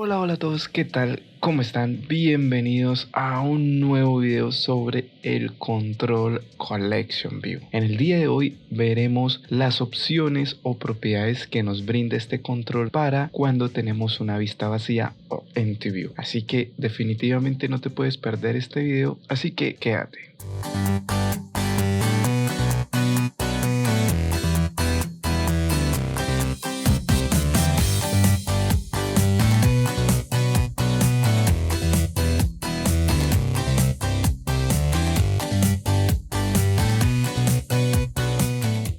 Hola a todos, ¿qué tal? ¿Cómo están? Bienvenidos a un nuevo video sobre el Control Collection View. En el día de hoy veremos las opciones o propiedades que nos brinda este control para cuando tenemos una vista vacía o Empty View. Así que definitivamente no te puedes perder este video, así que quédate.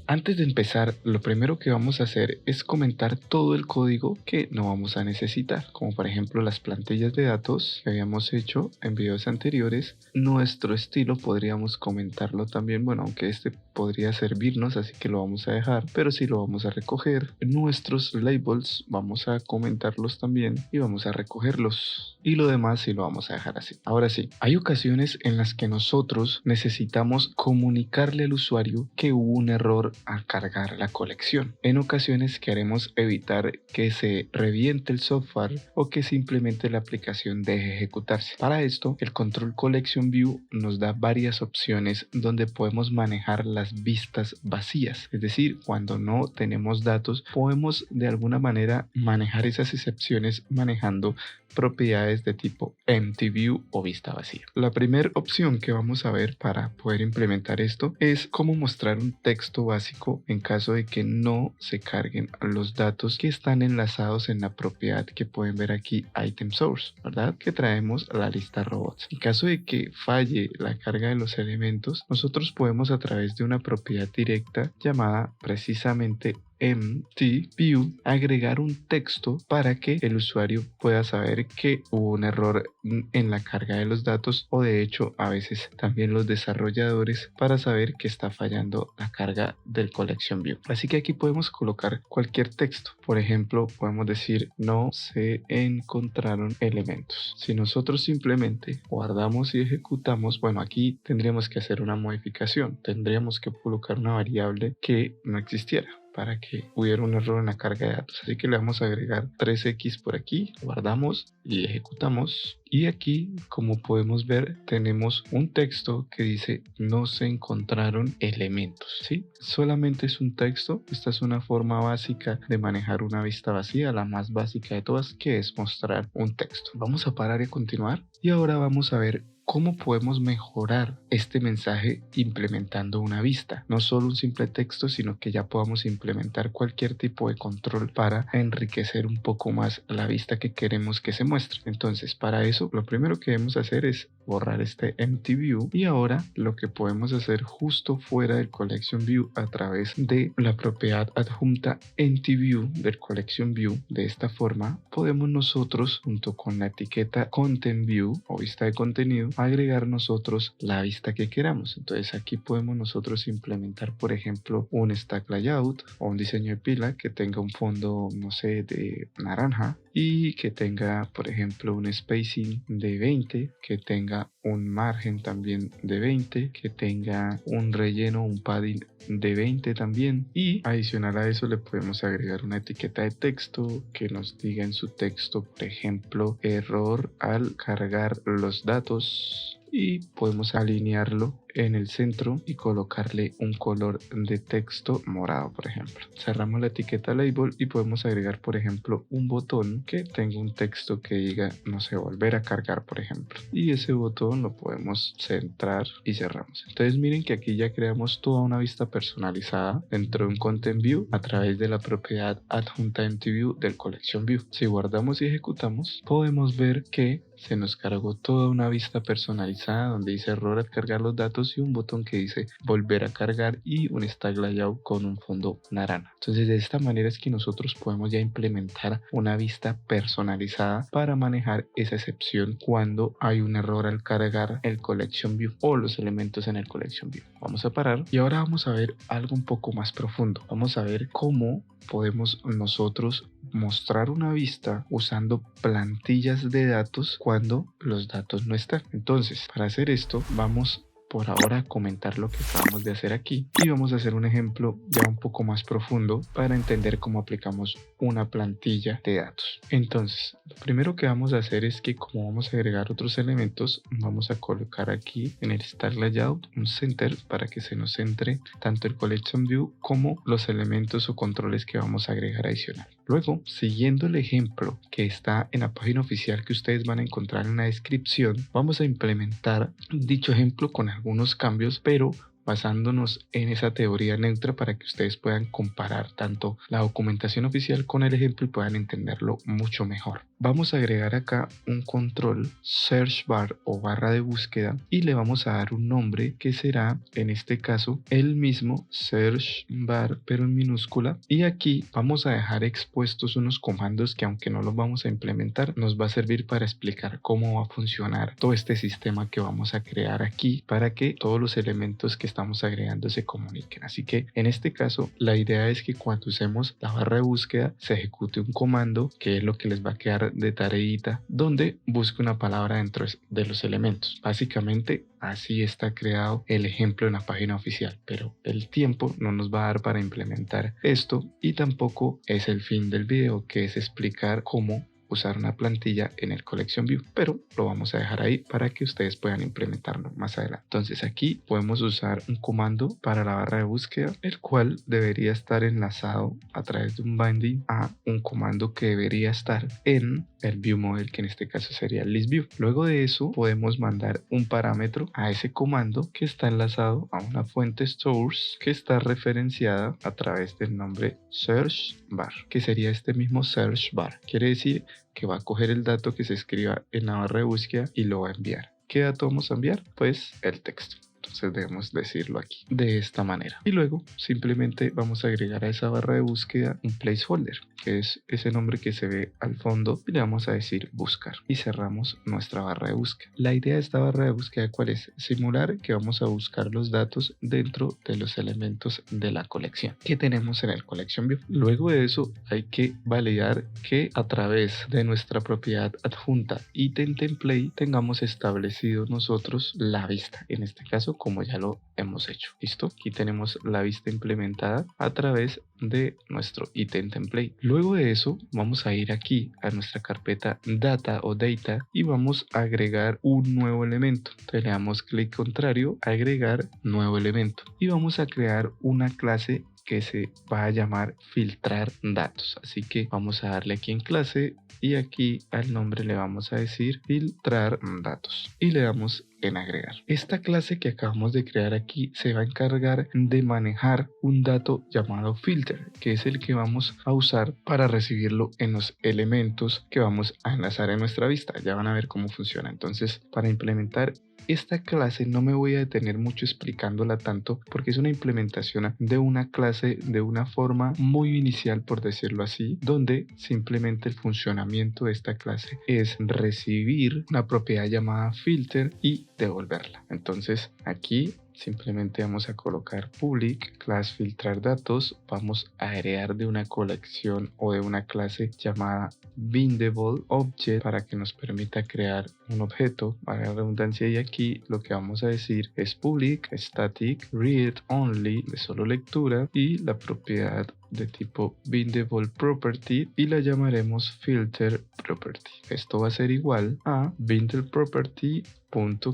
Antes de empezar, lo primero que vamos a hacer es comentar todo el código que no vamos a necesitar, como por ejemplo las plantillas de datos que habíamos hecho en videos anteriores. Nuestro estilo podríamos comentarlo también, bueno, aunque este podría servirnos, así que lo vamos a dejar, pero sí lo vamos a recoger. Nuestros labels vamos a comentarlos también y vamos a recogerlos, y lo demás sí lo vamos a dejar así. Ahora sí, hay ocasiones en las que nosotros necesitamos comunicarle al usuario que hubo un error al cargar la colección. En ocasiones queremos evitar que se reviente el software o que simplemente la aplicación deje de ejecutarse. Para esto, el Control Collection View nos da varias opciones donde podemos manejar las vistas vacías. Es decir, cuando no tenemos datos, podemos de alguna manera manejar esas excepciones manejando propiedades de tipo Empty View o vista vacía. La primera opción que vamos a ver para poder implementar esto es cómo mostrar un texto básico en caso de que no se carguen los datos que están enlazados en la propiedad que pueden ver aquí, Item Source, ¿verdad? Que traemos la lista robots. En caso de que falle la carga de los elementos, nosotros podemos a través de una propiedad directa llamada precisamente Empty View agregar un texto para que el usuario pueda saber que hubo un error en la carga de los datos, o de hecho a veces también los desarrolladores para saber que está fallando la carga del Collection View. Así que aquí podemos colocar cualquier texto. Por ejemplo, podemos decir no se encontraron elementos. Si nosotros simplemente guardamos y ejecutamos, bueno, aquí tendríamos que hacer una modificación. Tendríamos que colocar una variable que no existiera para que hubiera un error en la carga de datos. Así que le vamos a agregar 3x por aquí, guardamos y ejecutamos. Y aquí, como podemos ver, tenemos un texto que dice no se encontraron elementos, ¿sí? Solamente es un texto. Esta es una forma básica de manejar una vista vacía, la más básica de todas, que es mostrar un texto. Vamos a parar y continuar. Y ahora vamos a ver cómo podemos mejorar este mensaje implementando una vista. No solo un simple texto, sino que ya podamos implementar cualquier tipo de control para enriquecer un poco más la vista que queremos que se muestre. Entonces, para eso, lo primero que debemos hacer es borrar este Empty View, y ahora lo que podemos hacer justo fuera del Collection View a través de la propiedad adjunta Empty View del Collection View, de esta forma podemos nosotros, junto con la etiqueta Content View o vista de contenido, agregar nosotros la vista que queramos. Entonces aquí podemos nosotros implementar, por ejemplo, un stack layout o un diseño de pila que tenga un fondo, no sé, de naranja, y que tenga, por ejemplo, un spacing de 20, que tenga un margen también de 20, que tenga un relleno, un padding de 20 también, y adicional a eso le podemos agregar una etiqueta de texto que nos diga en su texto, por ejemplo, error al cargar los datos, y podemos alinearlo en el centro y colocarle un color de texto morado, por ejemplo. Cerramos la etiqueta label y podemos agregar, por ejemplo, un botón que tenga un texto que diga, no sé, volver a cargar, por ejemplo, y ese botón lo podemos centrar y cerramos. Entonces miren que aquí ya creamos toda una vista personalizada dentro de un Content View a través de la propiedad adjunta Empty View del Collection View. Si guardamos y ejecutamos, podemos ver que se nos cargó toda una vista personalizada donde dice error al cargar los datos y un botón que dice volver a cargar y un stack layout con un fondo naranja. Entonces de esta manera es que nosotros podemos ya implementar una vista personalizada para manejar esa excepción cuando hay un error al cargar el Collection View o los elementos en el Collection View. Vamos a parar y ahora vamos a ver algo un poco más profundo. Vamos a ver cómo podemos nosotros mostrar una vista usando plantillas de datos cuando los datos no están. Entonces, para hacer esto, vamos por ahora a comentar lo que acabamos de hacer aquí y vamos a hacer un ejemplo ya un poco más profundo para entender cómo aplicamos una plantilla de datos. Entonces, lo primero que vamos a hacer es que como vamos a agregar otros elementos, vamos a colocar aquí en el Start Layout un center para que se nos centre tanto el Collection View como los elementos o controles que vamos a agregar adicional. Luego, siguiendo el ejemplo que está en la página oficial que ustedes van a encontrar en la descripción, vamos a implementar dicho ejemplo con algunos cambios, pero basándonos en esa teoría neutra para que ustedes puedan comparar tanto la documentación oficial con el ejemplo y puedan entenderlo mucho mejor. Vamos a agregar acá un control search bar o barra de búsqueda y le vamos a dar un nombre que será en este caso el mismo search bar pero en minúscula, y aquí vamos a dejar expuestos unos comandos que aunque no los vamos a implementar nos va a servir para explicar cómo va a funcionar todo este sistema que vamos a crear aquí para que todos los elementos que estamos agregando se comuniquen. Así que en este caso la idea es que cuando usemos la barra de búsqueda se ejecute un comando que es lo que les va a quedar de tareita donde busque una palabra dentro de los elementos. Básicamente así está creado el ejemplo en la página oficial, pero el tiempo no nos va a dar para implementar esto y tampoco es el fin del video, que es explicar cómo usar una plantilla en el Collection View, pero lo vamos a dejar ahí para que ustedes puedan implementarlo más adelante. Entonces aquí podemos usar un comando para la barra de búsqueda, el cual debería estar enlazado a través de un binding a un comando que debería estar en el view model, que en este caso sería el list view. Luego de eso podemos mandar un parámetro a ese comando que está enlazado a una fuente source que está referenciada a través del nombre search bar, que sería este mismo search bar. Quiere decir que va a coger el dato que se escriba en la barra de búsqueda y lo va a enviar. ¿Qué dato vamos a enviar? Pues el texto. Entonces debemos decirlo aquí de esta manera. Y luego simplemente vamos a agregar a esa barra de búsqueda un placeholder, que es ese nombre que se ve al fondo, y le vamos a decir buscar. Y cerramos nuestra barra de búsqueda. La idea de esta barra de búsqueda, ¿cuál es? Simular que vamos a buscar los datos dentro de los elementos de la colección que tenemos en el Collection View. Luego de eso hay que validar que a través de nuestra propiedad adjunta item template tengamos establecido nosotros la vista. En este caso, como ya lo hemos hecho. ¿Listo? Aquí tenemos la vista implementada a través de nuestro item template. Luego de eso vamos a ir aquí a nuestra carpeta data o data y vamos a agregar un nuevo elemento. Entonces le damos clic contrario, agregar nuevo elemento y vamos a crear una clase que se va a llamar filtrar datos. Así que vamos a darle aquí en clase y aquí al nombre le vamos a decir filtrar datos y le damos en agregar. Esta clase que acabamos de crear aquí se va a encargar de manejar un dato llamado filter, que es el que vamos a usar para recibirlo en los elementos que vamos a enlazar en nuestra vista. Ya van a ver cómo funciona. Entonces, para implementar esta clase no me voy a detener mucho explicándola tanto porque es una implementación de una clase de una forma muy inicial, por decirlo así, donde simplemente el funcionamiento de esta clase es recibir una propiedad llamada filter y devolverla. Entonces aquí simplemente vamos a colocar public class filtrar datos, vamos a heredar de una colección o de una clase llamada bindable object para que nos permita crear un objeto, para la redundancia, y aquí lo que vamos a decir es public static read only de solo lectura y la propiedad de tipo bindable property y la llamaremos filter property. Esto va a ser igual a bindable property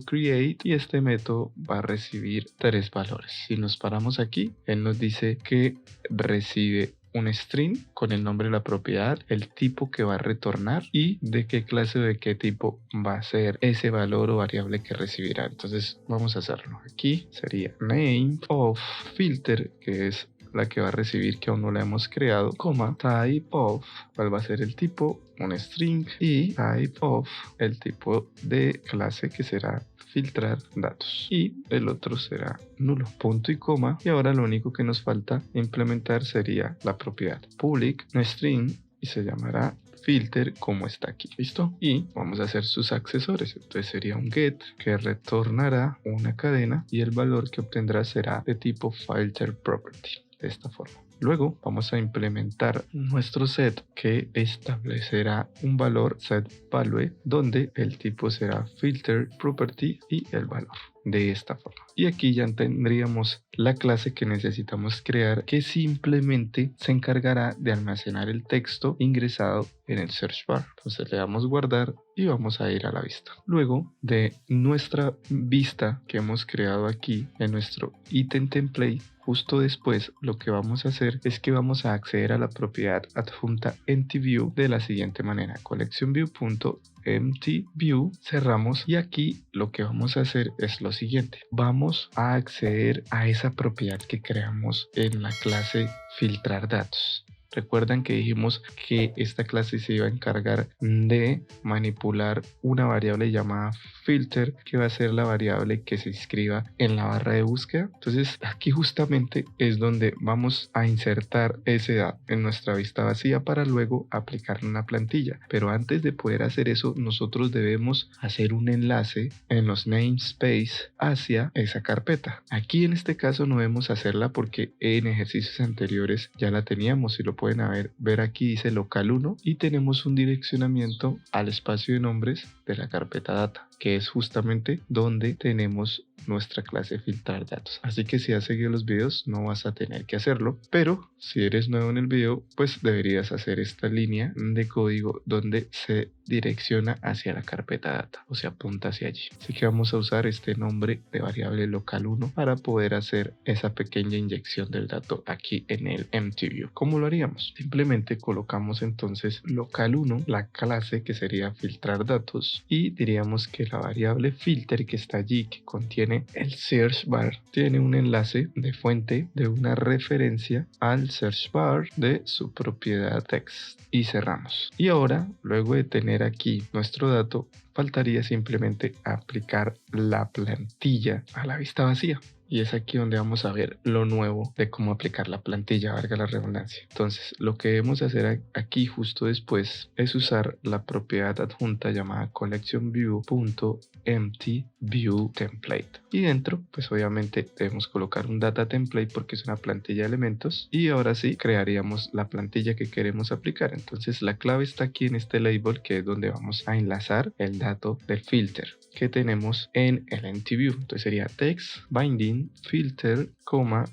.create y este método va a recibir tres valores. Si nos paramos aquí, él nos dice que recibe un string con el nombre de la propiedad, el tipo que va a retornar y de qué clase o de qué tipo va a ser ese valor o variable que recibirá. Entonces vamos a hacerlo. Aquí sería name of filter, que es la que va a recibir, que aún no la hemos creado, coma, type of, cuál va a ser el tipo, un string, y type of, el tipo de clase que será filtrar datos, y el otro será nulo, punto y coma, y ahora lo único que nos falta implementar sería la propiedad public string y se llamará filter como está aquí. ¿Listo? Y vamos a hacer sus accesorios. Entonces sería un get que retornará una cadena y el valor que obtendrá será de tipo filter property. De esta forma. Luego vamos a implementar nuestro set que establecerá un valor set value donde el tipo será filter property y el valor. de esta forma. Y aquí ya tendríamos la clase que necesitamos crear, que simplemente se encargará de almacenar el texto ingresado en el search bar. Entonces le damos guardar y vamos a ir a la vista. Luego de nuestra vista que hemos creado aquí en nuestro ítem template, justo después lo que vamos a hacer es que vamos a acceder a la propiedad adjunta EmptyView de la siguiente manera: collectionView.emptyView, cerramos, y aquí lo que vamos a hacer es lo siguiente: vamos a acceder a esa propiedad que creamos en la clase filtrar datos. Recuerdan que dijimos que esta clase se iba a encargar de manipular una variable llamada filter, que va a ser la variable que se inscriba en la barra de búsqueda. Entonces aquí justamente es donde vamos a insertar ese dato en nuestra vista vacía para luego aplicarle una plantilla. Pero antes de poder hacer eso, nosotros debemos hacer un enlace en los namespace hacia esa carpeta. Aquí en este caso no debemos hacerla porque en ejercicios anteriores ya la teníamos, y lo pueden ver aquí, dice local 1, y tenemos un direccionamiento al espacio de nombres de la carpeta data, que es justamente donde tenemos nuestra clase filtrar datos. Así que si has seguido los videos no vas a tener que hacerlo, pero si eres nuevo en el video, pues deberías hacer esta línea de código donde se direcciona hacia la carpeta data, o se apunta hacia allí. Así que vamos a usar este nombre de variable local 1 para poder hacer esa pequeña inyección del dato aquí en el EmptyView. ¿Cómo lo haríamos? Simplemente colocamos entonces local 1, la clase que sería filtrar datos, y diríamos que la variable filter que está allí, que contiene el search bar, tiene un enlace de fuente de una referencia al search bar de su propiedad text, y cerramos. Y ahora, luego de tener aquí nuestro dato, faltaría simplemente aplicar la plantilla a la vista vacía. Y es aquí donde vamos a ver lo nuevo de cómo aplicar la plantilla, valga la redundancia. Entonces, lo que debemos hacer aquí justo después es usar la propiedad adjunta llamada collectionView.emptyViewTemplate. Y dentro, pues obviamente debemos colocar un data template porque es una plantilla de elementos. Y ahora sí, crearíamos la plantilla que queremos aplicar. Entonces, la clave está aquí en este label, que es donde vamos a enlazar el dato del filter que tenemos en el EmptyView. Entonces sería text binding filter,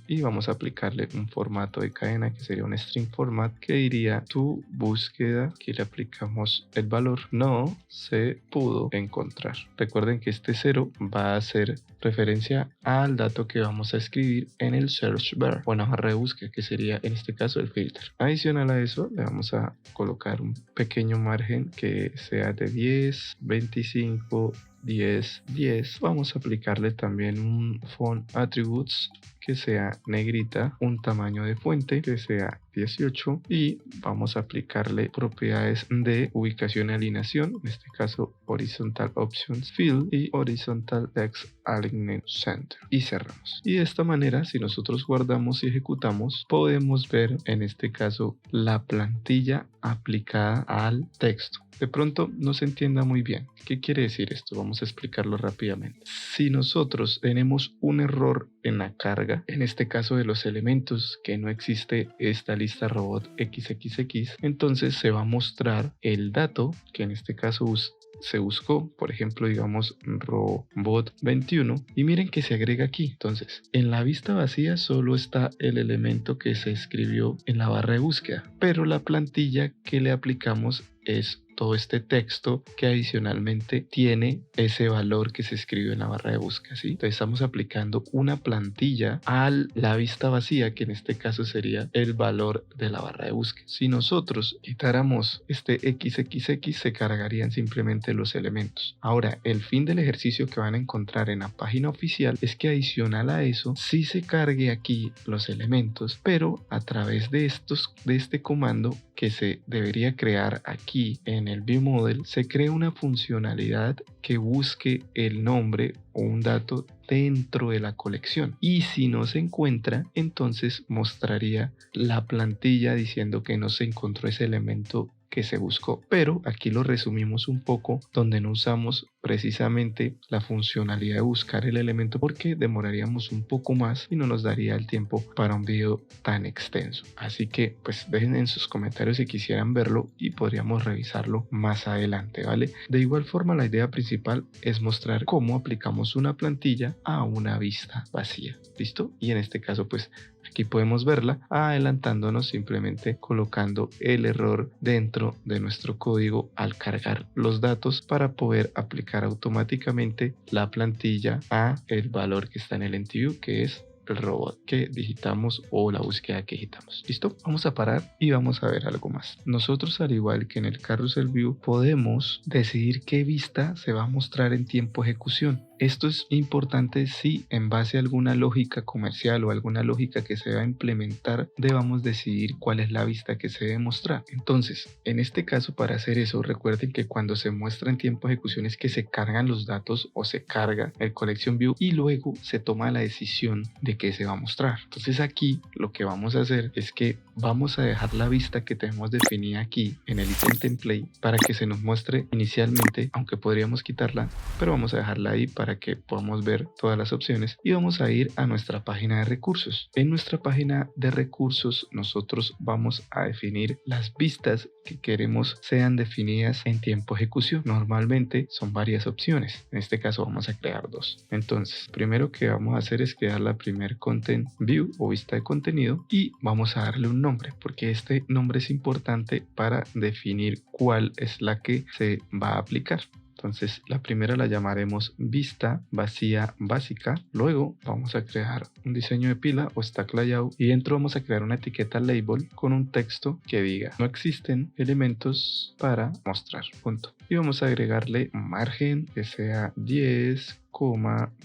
y vamos a aplicarle un formato de cadena que sería un string format, que diría tu búsqueda. Aquí le aplicamos el valor no se pudo encontrar. Recuerden que este 0 va a hacer referencia al dato que vamos a escribir en el search bar o en la barra de búsqueda, que sería en este caso el filter. Adicional a eso, le vamos a colocar un pequeño margen que sea de 10, 25, 10, 10. Vamos a aplicarle también un font attributes que sea negrita, un tamaño de fuente que sea 18, y vamos a aplicarle propiedades de ubicación y alineación, en este caso horizontal options field y horizontal text alignment center, y cerramos. Y de esta manera, si nosotros guardamos y ejecutamos, podemos ver en este caso la plantilla aplicada al texto. De pronto no se entienda muy bien. ¿Qué quiere decir esto? Vamos a explicarlo rápidamente. Si nosotros tenemos un error en la carga, en este caso de los elementos, que no existe esta lista robot XXX, entonces se va a mostrar el dato que en este caso se buscó, por ejemplo, digamos robot 21, y miren que se agrega aquí. Entonces, en la vista vacía solo está el elemento que se escribió en la barra de búsqueda, pero la plantilla que le aplicamos es todo este texto que adicionalmente tiene ese valor que se escribió en la barra de búsqueda, ¿sí? Entonces estamos aplicando una plantilla a la vista vacía, que en este caso sería el valor de la barra de búsqueda. Si nosotros quitáramos este XXX, se cargarían simplemente los elementos. Ahora, el fin del ejercicio que van a encontrar en la página oficial es que adicional a eso, sí se cargue aquí los elementos, pero a través de este comando que se debería crear aquí en el ViewModel, se crea una funcionalidad que busque el nombre o un dato dentro de la colección, y si no se encuentra, entonces mostraría la plantilla diciendo que no se encontró ese elemento que se buscó, pero aquí lo resumimos un poco donde no usamos precisamente la funcionalidad de buscar el elemento porque demoraríamos un poco más y no nos daría el tiempo para un video tan extenso. Así que pues dejen en sus comentarios si quisieran verlo y podríamos revisarlo más adelante, ¿vale? De igual forma, la idea principal es mostrar cómo aplicamos una plantilla a una vista vacía, ¿listo? Y en este caso pues aquí podemos verla adelantándonos simplemente colocando el error dentro de nuestro código al cargar los datos para poder aplicar automáticamente la plantilla a el valor que está en el NTView, que es el robot que digitamos o la búsqueda que digitamos. ¿Listo? Vamos a parar y vamos a ver algo más. Nosotros, al igual que en el Carousel View, podemos decidir qué vista se va a mostrar en tiempo ejecución. Esto es importante si en base a alguna lógica comercial o alguna lógica que se va a implementar debamos decidir cuál es la vista que se debe mostrar. Entonces, en este caso, para hacer eso, recuerden que cuando se muestra en tiempo de ejecución es que se cargan los datos o se carga el Collection View y luego se toma la decisión de qué se va a mostrar. Entonces aquí lo que vamos a hacer es que vamos a dejar la vista que tenemos definida aquí en el ítem template para que se nos muestre inicialmente, aunque podríamos quitarla, pero vamos a dejarla ahí para que podamos ver todas las opciones y vamos a ir a nuestra página de recursos. En nuestra página de recursos nosotros vamos a definir las vistas que queremos sean definidas en tiempo de ejecución. Normalmente son varias opciones, en este caso vamos a crear dos. Entonces primero que vamos a hacer es crear la primer content view o vista de contenido y vamos a darle un nombre porque este nombre es importante para definir cuál es la que se va a aplicar. Entonces la primera la llamaremos vista vacía básica. Luego vamos a crear un diseño de pila o stack layout y dentro vamos a crear una etiqueta label con un texto que diga no existen elementos para mostrar, punto. Y vamos a agregarle un margen que sea 10,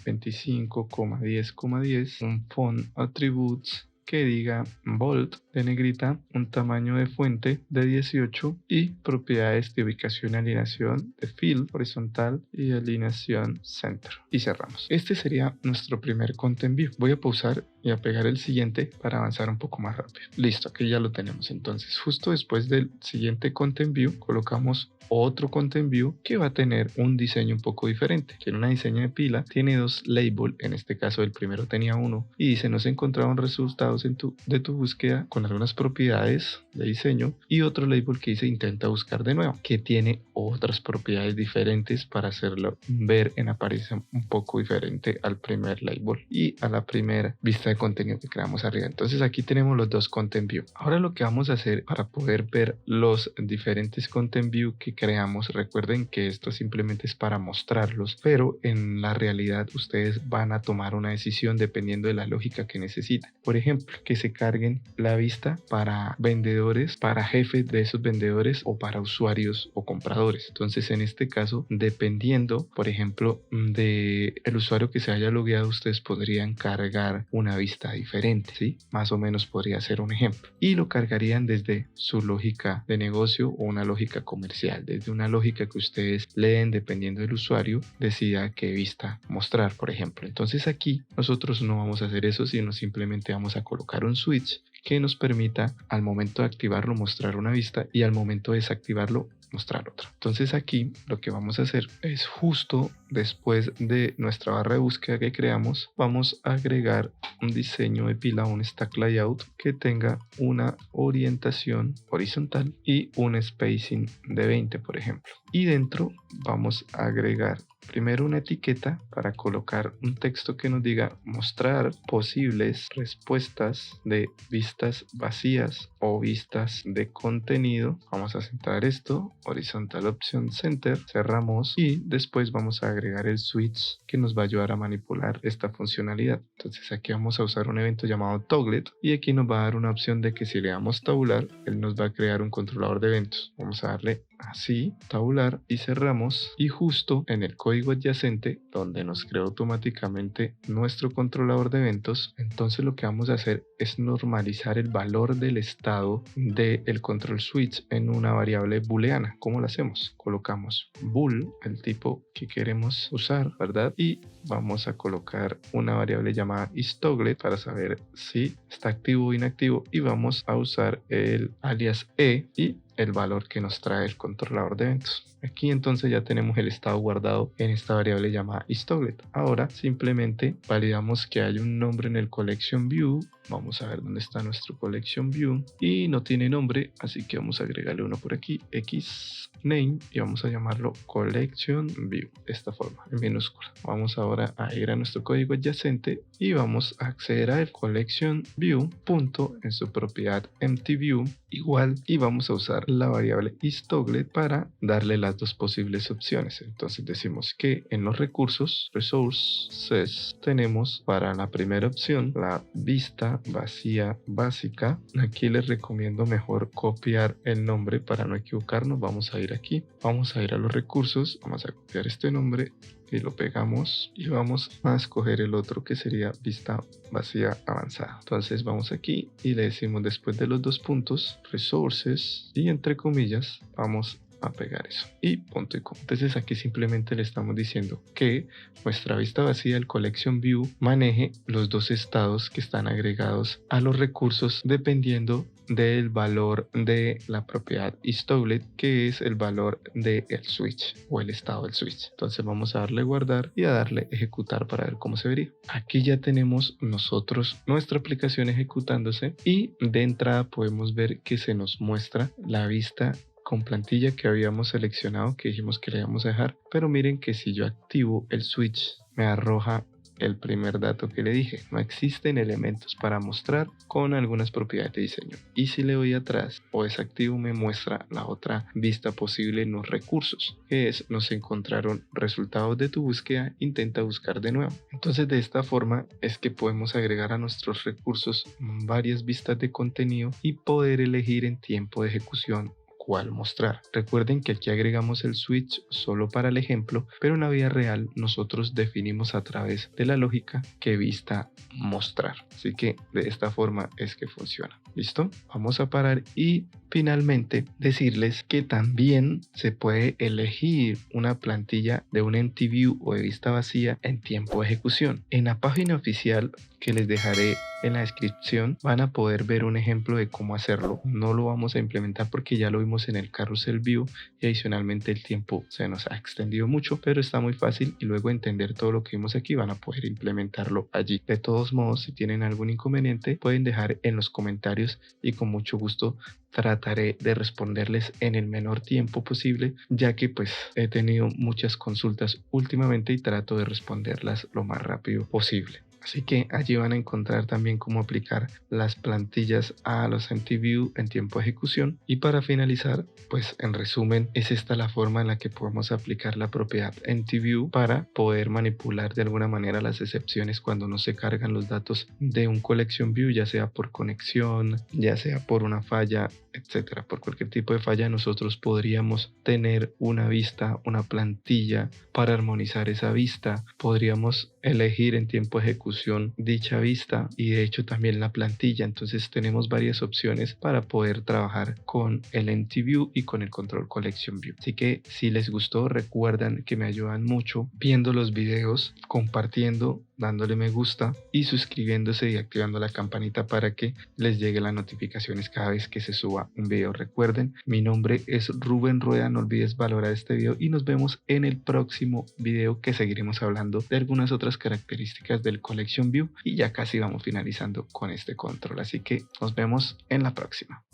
25, 10, 10, un font attributes que diga bold de negrita, un tamaño de fuente de 18 y propiedades de ubicación y alineación de fill horizontal y alineación center. Y cerramos. Este sería nuestro primer content view. Voy a pausar y a pegar el siguiente para avanzar un poco más rápido. Listo, aquí ya lo tenemos. Entonces, justo después del siguiente content view, colocamos otro content view que va a tener un diseño un poco diferente. Tiene una diseño de pila, tiene dos labels, en este caso el primero tenía uno y dice no se encontraron resultados de tu búsqueda con algunas propiedades de diseño y otro label que dice intenta buscar de nuevo, que tiene otras propiedades diferentes para hacerlo ver en apariencia un poco diferente al primer label y a la primera vista de contenido que creamos arriba. Entonces aquí tenemos los dos content view. Ahora lo que vamos a hacer para poder ver los diferentes content view que creamos, recuerden que esto simplemente es para mostrarlos, pero en la realidad ustedes van a tomar una decisión dependiendo de la lógica que necesiten. Por ejemplo, que se carguen la vista para vendedores, para jefes de esos vendedores o para usuarios o compradores. Entonces en este caso, dependiendo por ejemplo de el usuario que se haya logueado, ustedes podrían cargar una vista diferente, ¿sí? Más o menos podría ser un ejemplo y lo cargarían desde su lógica de negocio o una lógica comercial, desde una lógica que ustedes leen dependiendo del usuario decida qué vista mostrar, por ejemplo. Entonces aquí nosotros no vamos a hacer eso, sino simplemente vamos a colocar un switch que nos permita al momento de activarlo mostrar una vista y al momento de desactivarlo mostrar otra. Entonces aquí lo que vamos a hacer es justo después de nuestra barra de búsqueda que creamos, vamos a agregar un diseño de pila, un stack layout que tenga una orientación horizontal y un spacing de 20, por ejemplo. Y dentro vamos a agregar primero una etiqueta para colocar un texto que nos diga mostrar posibles respuestas de vistas vacías o vistas de contenido. Vamos a centrar esto, horizontal option center, cerramos y después vamos a agregar el switch que nos va a ayudar a manipular esta funcionalidad. Entonces aquí vamos a usar un evento llamado Togglet y aquí nos va a dar una opción de que si le damos tabular, él nos va a crear un controlador de eventos. Vamos a darle así, tabular y cerramos y justo en el código adyacente donde nos creó automáticamente nuestro controlador de eventos, entonces lo que vamos a hacer es normalizar el valor del estado del control switch en una variable booleana. ¿Cómo lo hacemos? Colocamos bool, el tipo que queremos usar, ¿verdad? Y vamos a colocar una variable llamada isToggle para saber si está activo o inactivo, y vamos a usar el alias y el valor que nos trae el controlador de eventos. Aquí entonces ya tenemos el estado guardado en esta variable llamada isToggle. Ahora simplemente validamos que hay un nombre en el collection view. Vamos a ver dónde está nuestro collection view y no tiene nombre, así que vamos a agregarle uno por aquí, xName, y vamos a llamarlo collection view de esta forma, en minúscula. Vamos ahora a ir a nuestro código adyacente y vamos a acceder al collection view punto en su propiedad empty view igual, y vamos a usar la variable isToggle para darle las dos posibles opciones. Entonces decimos que en los recursos resources tenemos para la primera opción la vista vacía básica. Aquí les recomiendo mejor copiar el nombre para no equivocarnos. Vamos a ir aquí, vamos a ir a los recursos, vamos a copiar este nombre y lo pegamos y vamos a escoger el otro que sería vista vacía avanzada. Entonces vamos aquí y le decimos después de los dos puntos resources y entre comillas vamos a pegar eso y punto y coma. Entonces aquí simplemente le estamos diciendo que nuestra vista vacía del collection view maneje los dos estados que están agregados a los recursos dependiendo del valor de la propiedad isToggle, que es el valor del switch o el estado del switch. Entonces vamos a darle guardar y a darle ejecutar para ver cómo se vería. Aquí ya tenemos nosotros nuestra aplicación ejecutándose y de entrada podemos ver que se nos muestra la vista con plantilla que habíamos seleccionado, que dijimos que le íbamos a dejar, pero miren que si yo activo el switch me arroja el primer dato que le dije: no existen elementos para mostrar con algunas propiedades de diseño. Y si le doy atrás o desactivo me muestra la otra vista posible en los recursos, que es: nos encontraron resultados de tu búsqueda, intenta buscar de nuevo. Entonces de esta forma es que podemos agregar a nuestros recursos varias vistas de contenido y poder elegir en tiempo de ejecución cuál mostrar. Recuerden que aquí agregamos el switch solo para el ejemplo, pero en la vida real nosotros definimos a través de la lógica qué vista mostrar. Así que de esta forma es que funciona. ¿Listo? Vamos a parar y finalmente decirles que también se puede elegir una plantilla de un empty view o de vista vacía en tiempo de ejecución. En la página oficial que les dejaré en la descripción van a poder ver un ejemplo de cómo hacerlo. No lo vamos a implementar porque ya lo vimos en el Carousel View y adicionalmente el tiempo se nos ha extendido mucho, pero está muy fácil y luego de entender todo lo que vimos aquí van a poder implementarlo allí. De todos modos, si tienen algún inconveniente pueden dejar en los comentarios y con mucho gusto trataré de responderles en el menor tiempo posible, ya que pues he tenido muchas consultas últimamente y trato de responderlas lo más rápido posible. Así que allí van a encontrar también cómo aplicar las plantillas a los empty view en tiempo de ejecución. Y para finalizar, pues en resumen, es esta la forma en la que podemos aplicar la propiedad empty view para poder manipular de alguna manera las excepciones cuando no se cargan los datos de un collection view, ya sea por conexión, ya sea por una falla, etcétera. Por cualquier tipo de falla nosotros podríamos tener una vista, una plantilla para armonizar esa vista. Podríamos elegir en tiempo de ejecución dicha vista y de hecho también la plantilla. Entonces tenemos varias opciones para poder trabajar con el empty view y con el control collection view. Así que si les gustó, recuerdan que me ayudan mucho viendo los videos, compartiendo, dándole me gusta y suscribiéndose y activando la campanita para que les llegue las notificaciones cada vez que se suba un video. Recuerden, mi nombre es Rubén Rueda, no olvides valorar este video y nos vemos en el próximo video, que seguiremos hablando de algunas otras características del collection view y ya casi vamos finalizando con este control. Así que nos vemos en la próxima.